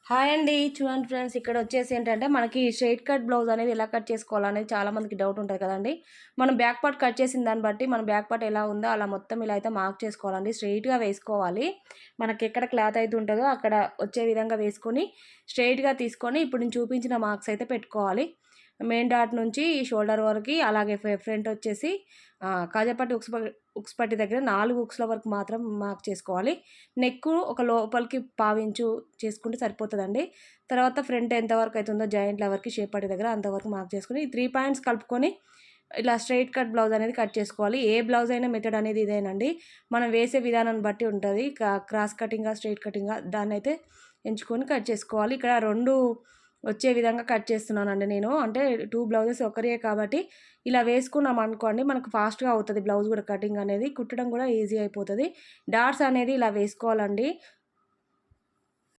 Hi అండి. చూడండి friends, ఇక్కడ వచ్చేసి ఏంటంటే మనకి స్ట్రెయిట్ కట్ బ్లౌజ్ అనేది ఎలా కట్ చేసుకోవాలనేది చాలా మందికి డౌట్ ఉంటుంది కదండి. మనం బ్యాక్ పార్ట్ కట్ చేసిన దాన్ని బట్టి మన బ్యాక్ పార్ట్ ఎలా ఉందో అలా మొత్తం ఇలా అయితే మార్క్ చేసుకోవాలండి. స్ట్రెయిట్గా వేసుకోవాలి. మనకి ఎక్కడ క్లాత్ అయితే ఉంటుందో అక్కడ వచ్చే విధంగా వేసుకొని స్ట్రెయిట్గా తీసుకొని ఇప్పుడు నేను చూపించిన మార్క్స్ అయితే పెట్టుకోవాలి. మెయిన్ డాట్ నుంచి షోల్డర్ వరకు, అలాగే ఫ్రంట్ వచ్చేసి కాజాపట్టి ఉక్స్ పట్టి దగ్గర 4 ఉక్స్ల వరకు మాత్రం మార్క్ చేసుకోవాలి. నెక్ ఒక లోపలికి పావించు చేసుకుంటే సరిపోతుందండి. తర్వాత ఫ్రంట్ ఎంతవరకు అవుతుందో జాయింట్ల వరకు షేప్ పట్టి దగ్గర అంతవరకు మార్క్ చేసుకొని 3 పాయింట్స్ కలుపుకొని ఇలా స్ట్రైట్ కట్ బ్లౌజ్ అనేది కట్ చేసుకోవాలి. ఏ బ్లౌజ్ అయినా మెథడ్ అనేది ఇదేనండి. మనం వేసే విధానాన్ని బట్టి ఉంటుంది. క్రాస్ కటింగ్గా స్ట్రైట్ కటింగ్గా దాన్ని అయితే ఎంచుకొని కట్ చేసుకోవాలి. ఇక్కడ 2 వచ్చే విధంగా కట్ చేస్తున్నానండి నేను. అంటే 2 బ్లౌజెస్ ఒకరియే కాబట్టి ఇలా వేసుకున్నాం అనుకోండి మనకు ఫాస్ట్గా అవుతుంది. బ్లౌజ్ కూడా కటింగ్ అనేది కుట్టడం కూడా ఈజీ అయిపోతుంది. డాట్స్ అనేది ఇలా వేసుకోవాలండి.